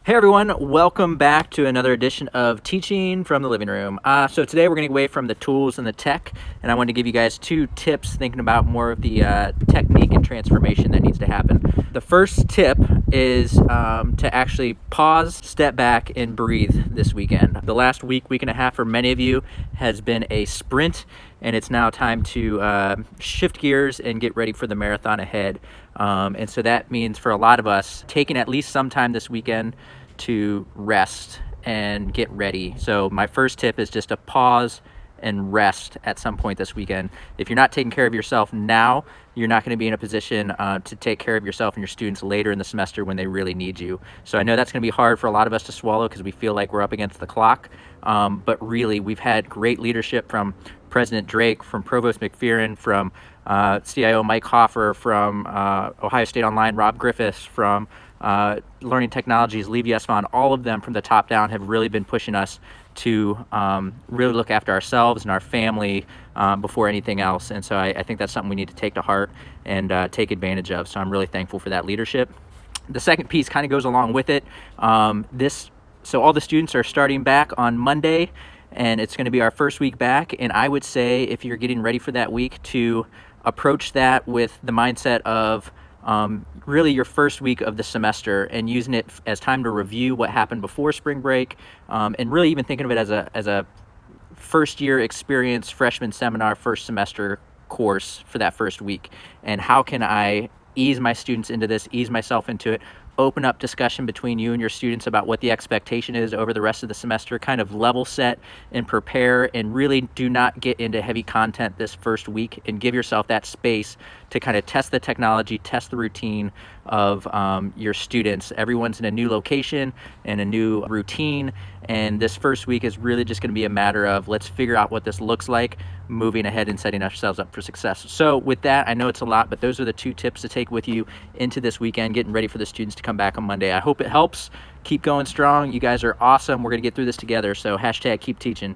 Hey everyone, welcome back to another edition of Teaching from the Living Room. So today we're going to get away from the tools and the tech, and I wanted to give you guys 2 tips thinking about more of the technique and transformation that needs to happen. The first tip is to actually pause, step back, and breathe this weekend. The last week and a half for many of you has been a sprint, and it's now time to shift gears and get ready for the marathon ahead. And so that means for a lot of us, taking at least some time this weekend to rest and get ready. So my first tip is just to pause and rest at some point this weekend. If you're not taking care of yourself now, you're not going to be in a position to take care of yourself and your students later in the semester when they really need you. So I know that's going to be hard for a lot of us to swallow because we feel like we're up against the clock. But really, we've had great leadership from President Drake, from Provost McPherson, from CIO Mike Hoffer, from Ohio State Online Rob Griffiths, from Learning Technologies Levi Esfand. All of them from the top down have really been pushing us to really look after ourselves and our family before anything else. And so I think that's something we need to take to heart and take advantage of. So I'm really thankful for that leadership. The second piece kind of goes along with it. So all the students are starting back on Monday, and it's going to be our first week back. And I would say if you're getting ready for that week, to approach that with the mindset of really your first week of the semester and using it as time to review what happened before spring break, and really even thinking of it as a first year experience, freshman seminar, first semester course for that first week. And how can I ease my students into this, ease myself into it, open up discussion between you and your students about what the expectation is over the rest of the semester, kind of level set and prepare, and really do not get into heavy content this first week, and give yourself that space to kind of test the technology, test the routine of your students. Everyone's in a new location and a new routine, and this first week is really just going to be a matter of let's figure out what this looks like, moving ahead and setting ourselves up for success. So with that, I know it's a lot, but those are the 2 tips to take with you into this weekend, getting ready for the students to come back on Monday. I hope it helps. Keep going strong. You guys are awesome. We're going to get through this together. So #keep teaching.